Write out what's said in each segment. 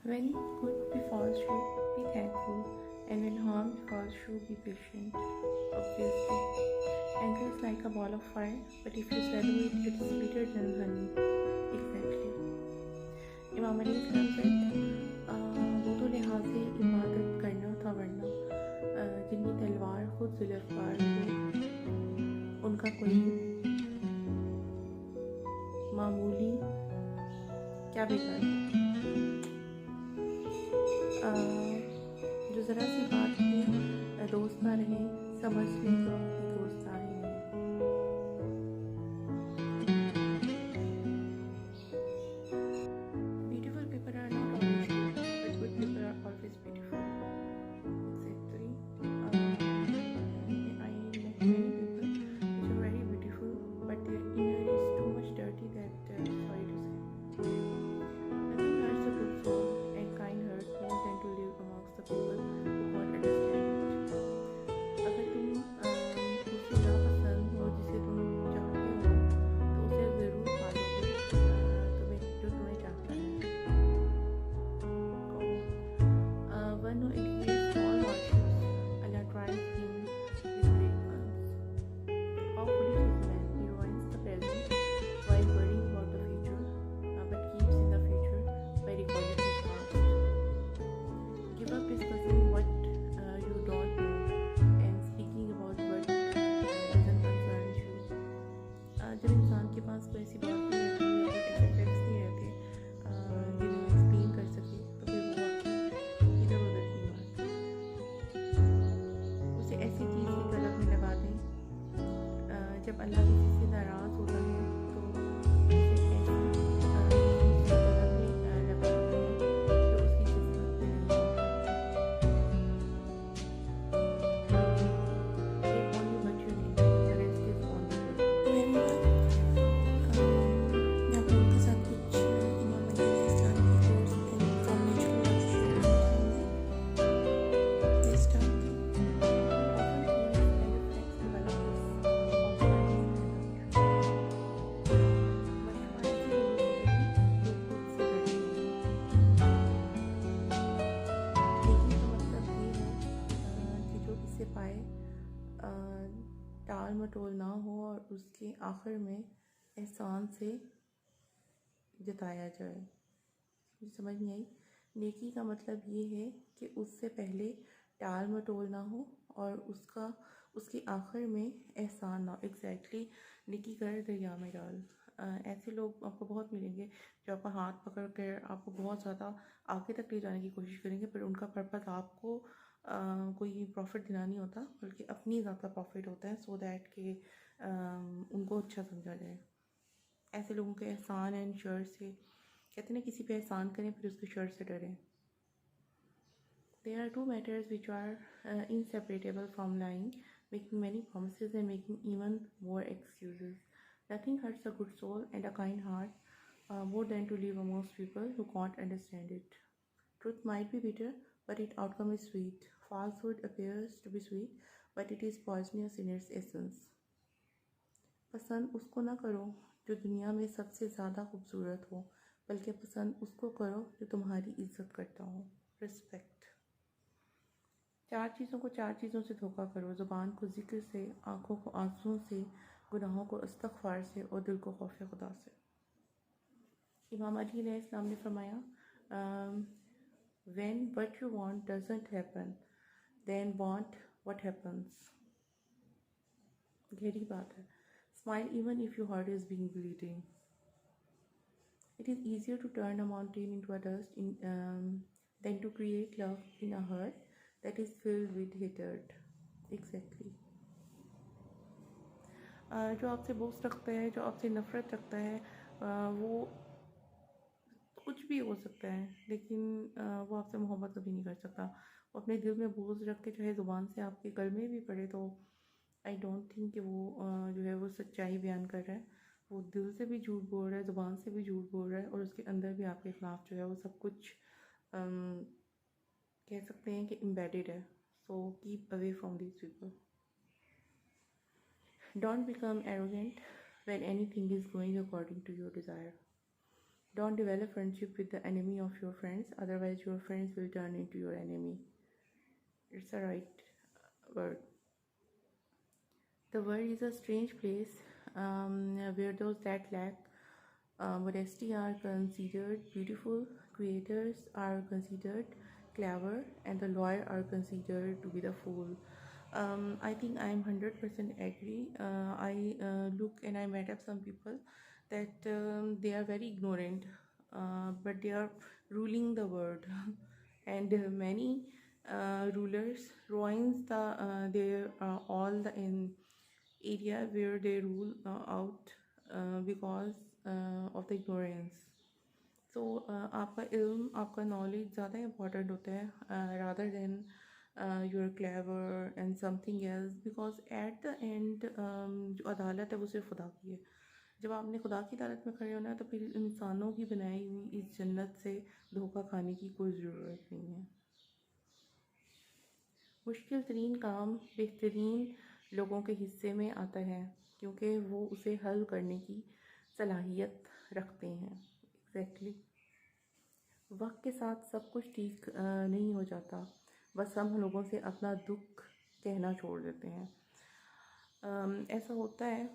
When good befalls you, be thankful, and when harm befalls you, be patient. Obviously, anger is like a ball of fire, but if you swallow it, it's sweeter than honey. Exactly. इमाम अलैहिस्सलाम said, वो तो लिहाज इबादत करना था वरना जिनकी तलवार खुद जुल्फ़कार हो उनका कोई मामूली क्या बिगाड़ जो ज़रा सी बात में दोस्त ना रहे समझ लें तो अपनी दोस्त आ ही नहीं। Beautiful people are not always good, but good people are always beautiful. Exactly. I met many people which are very beautiful, but their inner is too much dirty that sorry to say. Nothing hurts a good soul and kind heart more than to live amongst the people who can't understand it. अगर तुम उसे नापसंद हो जिसे तुम चाहते हो तो उसे ज़रूर पालोगे जो तुम्हें चाहता है। One who ignorates small hardships, Allah tries him with great ones. How foolish is man, he ruins the present while worrying about the future, but keeps in the future by recalling his past. Give up discussing what you don't know and speaking about what doesn't concern you. जब इंसान के पास कोई ऐसी बात नहीं रहती या कोई ऐसे फैक्ट्स नहीं रहते जिन्हें एक्सप्लेन कर सके तो फिर वो आपकी इधर उधर की बात उसे ऐसी चीज़ की तलब में लगा दें जब अल्लाह किसी से नाराज़ होता है तो उसे ऐसी चीज़ की तलब में लगाते हैं जो उसकी किस्मत में नहीं होती। Take only what you need, the rest is on the way. यहाँ पर उनके साथ कुछ इमाम अलैहिस्सलाम की quotes and information Let's start. पाए टाल मटोल ना हो और उसके आखिर में एहसान से जताया जाए। मुझे समझ नहीं आई। नेकी का मतलब ये है कि उससे पहले टाल मटोल ना हो और उसके आखिर में एहसान ना। एग्जैक्टली नेकी कर दरिया में डाल। ऐसे लोग आपको बहुत मिलेंगे जो आपका हाथ पकड़ कर आपको बहुत ज़्यादा आगे तक ले जाने की कोशिश करेंगे, पर उनका पर्पस आपको कोई प्रॉफिट दिलाना नहीं होता बल्कि अपनी ज़्यादा प्रॉफिट होता है, सो दैट कि उनको अच्छा समझा जाए। ऐसे लोगों के एहसान एंड शर से कहते हैं ना, किसी पे एहसान करें फिर उसके शर से डरें। There are two matters which are inseparable from lying, making many promises and making even more excuses. Nothing hurts a good soul and a kind heart more than to live amongst people who can't understand it. Truth might be bitter, but its outcome is sweet. Falsehood appears to be sweet, but it is poisonous in its essence. पसंद उसको ना करो जो दुनिया में सबसे ज़्यादा खूबसूरत हो, बल्कि पसंद उसको करो जो तुम्हारी इज्जत करता हो। रिस्पेक्ट। चार चीज़ों को चार चीज़ों से धोखा करो, ज़ुबान को ज़िक्र से, आँखों को आंसुओं से, गुनाहों को इस्तग़फ़ार से और दिल को खौफ़ खुदा से। इमाम अली अलैहिस्सलाम ने फरमाया, when what you want doesn't happen, then want what happens. गहरी बात है। Smile even if your heart is being bleeding. It is easier to turn a mountain into a dust than to create love in a heart that is filled with hatred. Exactly. जो आपसे बोझ रखता है, जो आपसे नफ़रत रखता है, वो कुछ भी हो सकता है, लेकिन वो आपसे मोहब्बत कभी नहीं कर सकता। वो अपने दिल में बोझ रख के चाहे ज़ुबान से आपके कलमे भी पढ़े तो आई डोंट थिंक कि वो जो है वो सच्चाई बयान कर रहा है। वो दिल से भी झूठ बोल रहा है, ज़ुबान से भी झूठ बोल रहा है और उसके अंदर भी आपके ख़िलाफ़ जो है वो सब कुछ कह सकते हैं कि एम्बेडेड है। So keep away from these people. Don't become arrogant when anything is going according to your desire. Don't develop friendship with the enemy of your friends, otherwise your friends will turn into your enemy. It's a right word. The world is a strange place where those that lack modesty are considered beautiful, creators are considered clever, and the lawyer are considered to be the fool. I think I'm 100% agree. I look and I met up some people that they are very ignorant, but they are ruling the world, and many rulers ruins the their all the in area where they rule out because of the ignorance. So आपका इल्म आपका knowledge ज़्यादा important होता है rather than you're clever and something else, because at the end जो अदालत है वो सिर्फ खुदा की है. जब आपने खुदा की अदालत में खड़े होना है तो फिर इंसानों की बनाई हुई इस जन्नत से धोखा खाने की कोई ज़रूरत नहीं है. मुश्किल तरीन काम बेहतरीन लोगों के हिस्से में आता है क्योंकि वो उसे हल करने की सलाहियत रखते हैं. एग्जैक्टली. वक्त के साथ सब कुछ ठीक नहीं हो जाता, बस हम लोगों से अपना दुख कहना छोड़ देते हैं. ऐसा होता है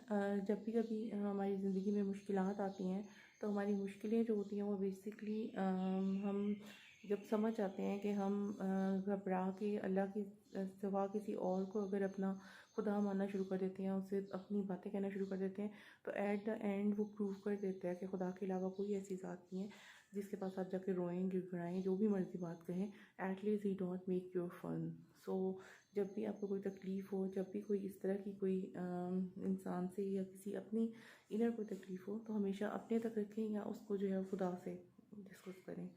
जब भी कभी हमारी ज़िंदगी में मुश्किलात आती हैं तो हमारी मुश्किलें जो होती हैं वो बेसिकली हम जब समझ आते हैं कि हम घबरा के अल्लाह की सिवा किसी और को अगर अपना खुदा मानना शुरू कर देते हैं, उससे अपनी बातें कहना शुरू कर देते हैं, तो एट द एंड वो प्रूव कर देता है कि खुदा के अलावा कोई ऐसी ज़ात नहीं है जिसके पास आप जाके रोएं गिड़गिड़ाएं जो भी मर्जी बात कहें. At least he don't make your fun. So जब भी आपको कोई तकलीफ़ हो, जब भी कोई इस तरह की कोई इंसान से या किसी अपनी इनर कोई तकलीफ़ हो, तो हमेशा अपने तक रखें या उसको जो है खुदा से डिस्कस करें.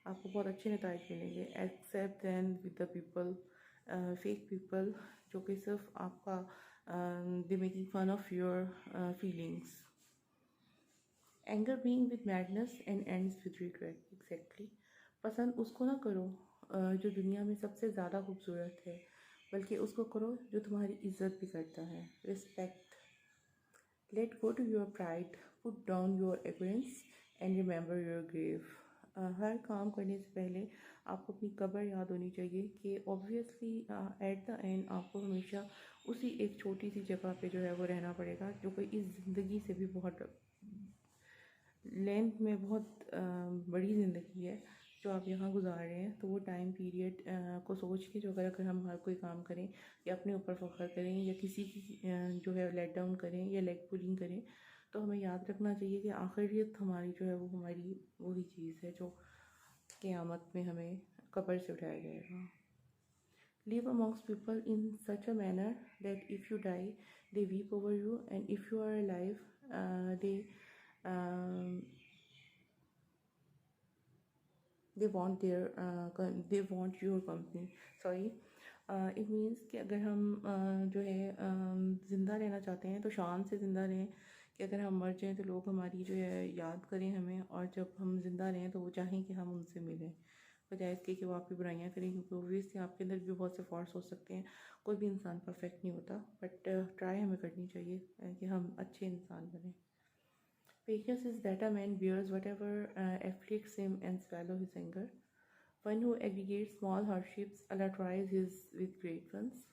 आपको बहुत अच्छे नताइज मिलेंगे. Except then with the people, fake people जो कि सिर्फ आपका they making fun of your feelings. Anger being with madness and ends with regret. Exactly. पसंद उसको ना करो जो दुनिया में सबसे ज़्यादा खूबसूरत है, बल्कि उसको करो जो तुम्हारी इज्जत भी करता है. Respect. Let go to your pride, put down your arrogance and remember your grave. हर काम करने से पहले आपको अपनी कब्र याद होनी चाहिए कि ऑब्वियसली एट द एंड आपको हमेशा उसी एक छोटी सी जगह पे जो है वो रहना पड़ेगा, जो कि इस ज़िंदगी से भी बहुत लेंथ में बहुत बड़ी ज़िंदगी है जो आप यहाँ गुजार रहे हैं. तो वो टाइम पीरियड को सोच के जो अगर हम हर कोई काम करें या अपने ऊपर फ़ख्र करें या किसी की जो है लेट डाउन करें या लेग पुलिंग करें, तो हमें याद रखना चाहिए कि आखिरियत हमारी जो है वो हमारी वही चीज़ है जो क़यामत में हमें कब्र से उठाया जाएगा. Live amongst people in such a manner that if you die, they weep over you, and if you are alive, they want your company. Sorry. It means कि अगर हम जो है ज़िंदा रहना चाहते हैं तो शान से ज़िंदा रहें, कि अगर हम मर जाएं तो लोग हमारी जो है याद करें हमें, और जब हम ज़िंदा रहें तो वो चाहें कि हम उनसे मिलें, बजाय इसके कि वो आपकी बुराइयां करें, क्योंकि ओब्वियसली आपके अंदर भी बहुत से फॉल्ट्स हो सकते हैं. कोई भी इंसान परफेक्ट नहीं होता, बट ट्राई हमें करनी चाहिए कि हम अच्छे इंसान बनें. Patience is that a man bears whatever afflicts him and swallow his anger. One who aggregates small hardships, Allah tries his with great ones.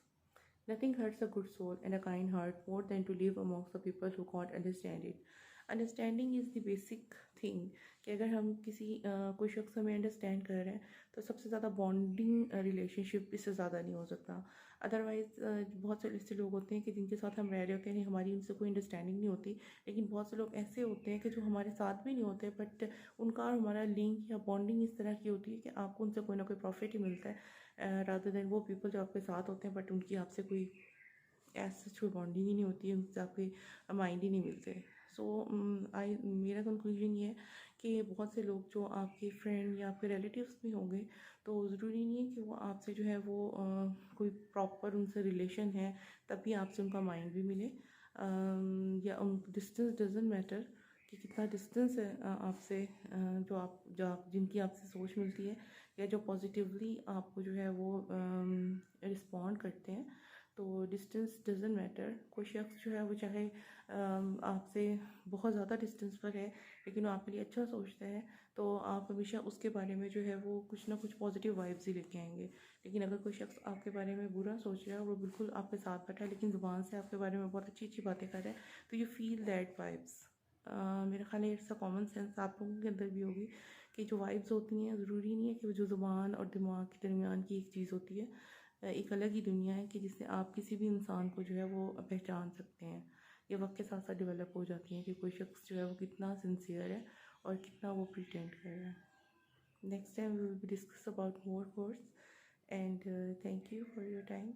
Nothing hurts a good soul and a kind heart more than to live amongst the people who can't understand it. Understanding is the basic thing. कि अगर हम किसी कोई शख्स हमें understand कर रहे हैं तो सबसे ज़्यादा बॉन्डिंग रिलेशनशिप इससे ज़्यादा नहीं हो सकता. अदरवाइज़ बहुत से ऐसे लोग होते हैं कि जिनके साथ हम रह रहे होते हैं, हमारी उनसे कोई अंडरस्टैंडिंग नहीं होती, लेकिन बहुत से लोग ऐसे होते हैं कि जो हमारे साथ भी नहीं होते, बट उनका और हमारा लिंक या बॉन्डिंग इस तरह की होती है कि आपको उनसे कोई ना कोई प्रॉफिट ही मिलता है, रादर देन वो पीपल जो आपके साथ होते हैं बट उनकी आपसे कोई ऐसी कोई बॉन्डिंग ही नहीं होती है, उनसे आपके माइंड ही नहीं मिलते. सो मेरा कंक्लूजन ये है कि बहुत से लोग जो आपके फ्रेंड या आपके रिलेटिव्स भी होंगे तो ज़रूरी नहीं है कि वो आपसे जो है वो कोई प्रॉपर उनसे रिलेशन है तभी आपसे उनका माइंड भी मिले, या उन डिस्टेंस डजेंट मैटर कि कितना डिस्टेंस है आपसे, जो आप जिनकी आपसे सोच मिलती है या जो पॉजिटिवली आपको जो है वो रिस्पॉन्ड करते हैं, तो डिस्टेंस डजेंट मैटर। कोई शख्स जो है वो चाहे आपसे बहुत ज़्यादा डिस्टेंस पर है लेकिन वो आपके लिए अच्छा सोचता है, तो आप हमेशा उसके बारे में जो है वो कुछ ना कुछ पॉजिटिव वाइब्स ही लेके आएंगे। लेकिन अगर कोई शख्स आपके बारे में बुरा सोच रहा है, वो बिल्कुल आपके साथ बैठा है लेकिन ज़ुबान से आपके बारे में बहुत अच्छी अच्छी बातें कर रहा है, तो यू फील दैट वाइब्स। मेरा ख्याल है इट्स अ कॉमन सेंस आप लोगों के अंदर भी होगी कि जो वाइब्स होती हैं ज़रूरी नहीं है कि वो जो ज़ुबान और दिमाग के दरमियान की एक चीज़ होती है, एक अलग ही दुनिया है कि जिससे आप किसी भी इंसान को जो है वो पहचान सकते हैं। ये वक्त के साथ साथ डेवलप हो जाती हैं कि कोई शख्स जो है वो कितना सिंसियर है और कितना वो प्रिटेंड कर रहा है। Next time we will be discuss about more course and thank you for your time.